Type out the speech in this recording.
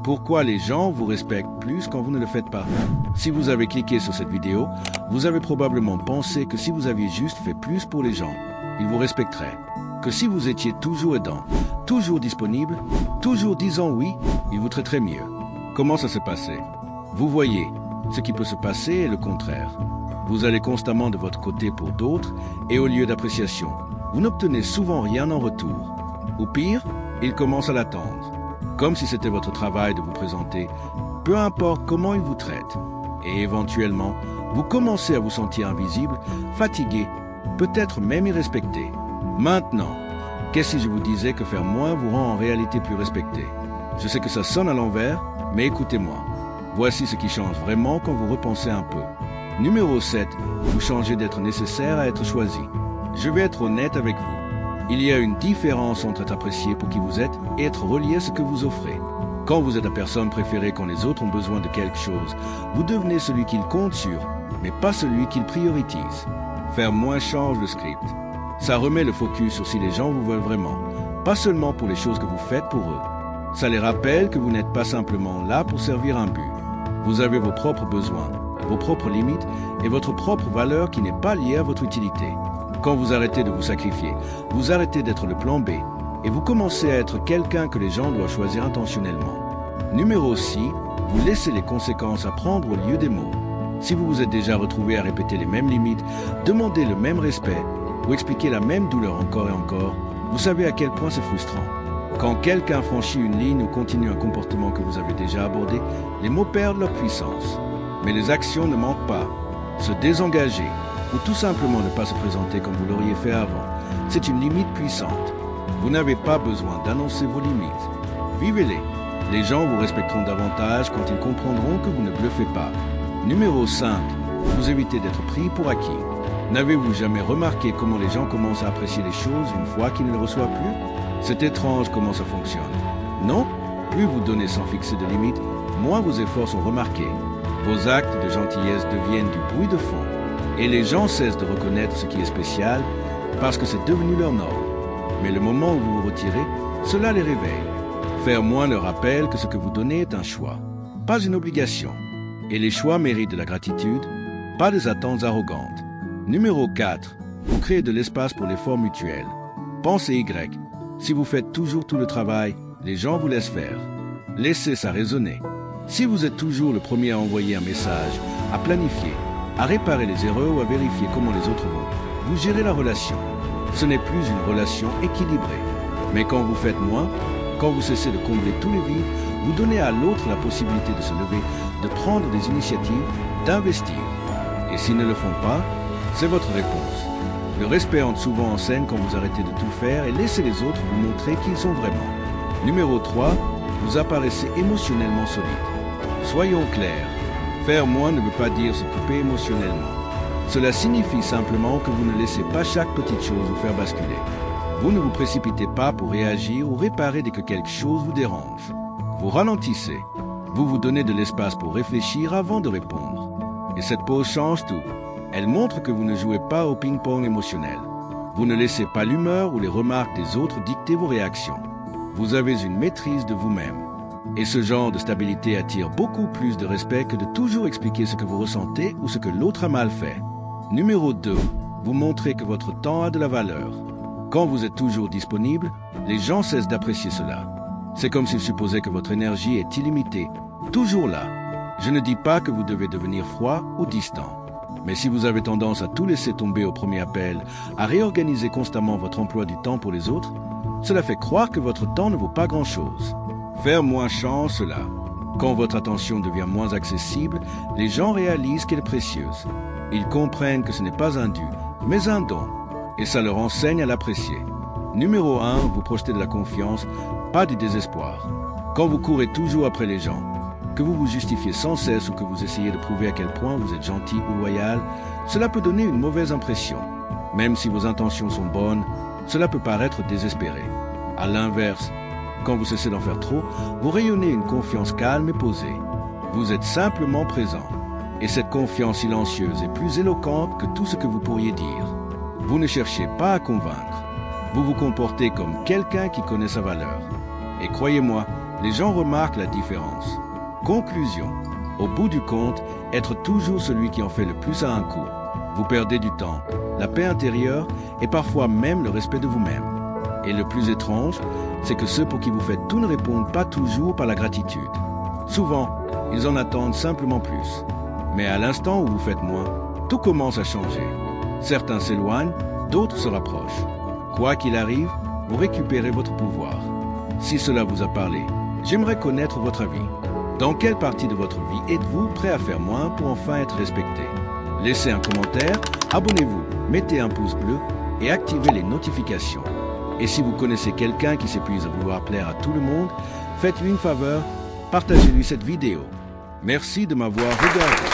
Pourquoi les gens vous respectent plus quand vous ne le faites pas? Si vous avez cliqué sur cette vidéo, vous avez probablement pensé que si vous aviez juste fait plus pour les gens, ils vous respecteraient. Que si vous étiez toujours aidant, toujours disponible, toujours disant oui, ils vous traiteraient mieux. Comment ça s'est passé? Vous voyez, ce qui peut se passer est le contraire. Vous allez constamment de votre côté pour d'autres et au lieu d'appréciation, vous n'obtenez souvent rien en retour. Ou pire, ils commencent à l'attendre. Comme si c'était votre travail de vous présenter, peu importe comment ils vous traitent. Et éventuellement, vous commencez à vous sentir invisible, fatigué, peut-être même irrespecté. Maintenant, qu'est-ce si je vous disais que faire moins vous rend en réalité plus respecté? Je sais que ça sonne à l'envers, mais écoutez-moi. Voici ce qui change vraiment quand vous repensez un peu. Numéro 7, vous changez d'être nécessaire à être choisi. Je vais être honnête avec vous. Il y a une différence entre être apprécié pour qui vous êtes et être relié à ce que vous offrez. Quand vous êtes la personne préférée quand les autres ont besoin de quelque chose, vous devenez celui qu'ils comptent sur, mais pas celui qu'ils priorisent. Faire moins change le script. Ça remet le focus sur si les gens vous veulent vraiment, pas seulement pour les choses que vous faites pour eux. Ça les rappelle que vous n'êtes pas simplement là pour servir un but. Vous avez vos propres besoins, vos propres limites et votre propre valeur qui n'est pas liée à votre utilité. Quand vous arrêtez de vous sacrifier, vous arrêtez d'être le plan B et vous commencez à être quelqu'un que les gens doivent choisir intentionnellement. Numéro 6, vous laissez les conséquences à prendre au lieu des mots. Si vous vous êtes déjà retrouvé à répéter les mêmes limites, demander le même respect ou expliquer la même douleur encore et encore, vous savez à quel point c'est frustrant. Quand quelqu'un franchit une ligne ou continue un comportement que vous avez déjà abordé, les mots perdent leur puissance. Mais les actions ne manquent pas. Se désengager ou tout simplement ne pas se présenter comme vous l'auriez fait avant, c'est une limite puissante. Vous n'avez pas besoin d'annoncer vos limites. Vivez-les. Les gens vous respecteront davantage quand ils comprendront que vous ne bluffez pas. Numéro 5. Vous évitez d'être pris pour acquis. N'avez-vous jamais remarqué comment les gens commencent à apprécier les choses une fois qu'ils ne les reçoivent plus? C'est étrange comment ça fonctionne. Non? Plus vous donnez sans fixer de limites, moins vos efforts sont remarqués. Vos actes de gentillesse deviennent du bruit de fond. Et les gens cessent de reconnaître ce qui est spécial parce que c'est devenu leur norme. Mais le moment où vous vous retirez, cela les réveille. Faire moins leur rappelle que ce que vous donnez est un choix, pas une obligation. Et les choix méritent de la gratitude, pas des attentes arrogantes. Numéro 4. Vous créez de l'espace pour l'effort mutuel. Pensez Y. Si vous faites toujours tout le travail, les gens vous laissent faire. Laissez ça résonner. Si vous êtes toujours le premier à envoyer un message, à planifier, à réparer les erreurs ou à vérifier comment les autres vont, vous gérez la relation. Ce n'est plus une relation équilibrée. Mais quand vous faites moins, quand vous cessez de combler tous les vides, vous donnez à l'autre la possibilité de se lever, de prendre des initiatives, d'investir. Et s'ils ne le font pas, c'est votre réponse. Le respect entre souvent en scène quand vous arrêtez de tout faire et laissez les autres vous montrer qui ils sont vraiment. Numéro 3, vous apparaissez émotionnellement solide. Soyons clairs, faire moins ne veut pas dire se couper émotionnellement. Cela signifie simplement que vous ne laissez pas chaque petite chose vous faire basculer. Vous ne vous précipitez pas pour réagir ou réparer dès que quelque chose vous dérange. Vous ralentissez. Vous vous donnez de l'espace pour réfléchir avant de répondre. Et cette pause change tout. Elle montre que vous ne jouez pas au ping-pong émotionnel. Vous ne laissez pas l'humeur ou les remarques des autres dicter vos réactions. Vous avez une maîtrise de vous-même. Et ce genre de stabilité attire beaucoup plus de respect que de toujours expliquer ce que vous ressentez ou ce que l'autre a mal fait. Numéro 2. Vous montrez que votre temps a de la valeur. Quand vous êtes toujours disponible, les gens cessent d'apprécier cela. C'est comme s'ils supposaient que votre énergie est illimitée, toujours là. Je ne dis pas que vous devez devenir froid ou distant. Mais si vous avez tendance à tout laisser tomber au premier appel, à réorganiser constamment votre emploi du temps pour les autres, cela fait croire que votre temps ne vaut pas grand-chose. Faire moins change cela. Quand votre attention devient moins accessible, les gens réalisent qu'elle est précieuse. Ils comprennent que ce n'est pas un dû, mais un don. Et ça leur enseigne à l'apprécier. Numéro 1, vous projetez de la confiance, pas du désespoir. Quand vous courez toujours après les gens, que vous vous justifiez sans cesse ou que vous essayez de prouver à quel point vous êtes gentil ou loyal, cela peut donner une mauvaise impression. Même si vos intentions sont bonnes, cela peut paraître désespéré. À l'inverse, quand vous cessez d'en faire trop, vous rayonnez une confiance calme et posée. Vous êtes simplement présent. Et cette confiance silencieuse est plus éloquente que tout ce que vous pourriez dire. Vous ne cherchez pas à convaincre. Vous vous comportez comme quelqu'un qui connaît sa valeur. Et croyez-moi, Les gens remarquent la différence. Conclusion. Au bout du compte, être toujours celui qui en fait le plus à un coup. Vous perdez du temps, la paix intérieure et parfois même le respect de vous-même. Et le plus étrange, c'est que ceux pour qui vous faites tout ne répondent pas toujours par la gratitude. Souvent, ils en attendent simplement plus. Mais à l'instant où vous faites moins, tout commence à changer. Certains s'éloignent, d'autres se rapprochent. Quoi qu'il arrive, vous récupérez votre pouvoir. Si cela vous a parlé, j'aimerais connaître votre avis. Dans quelle partie de votre vie êtes-vous prêt à faire moins pour enfin être respecté? Laissez un commentaire, abonnez-vous, mettez un pouce bleu et activez les notifications. Et si vous connaissez quelqu'un qui s'épuise à vouloir plaire à tout le monde, faites-lui une faveur, partagez-lui cette vidéo. Merci de m'avoir regardé.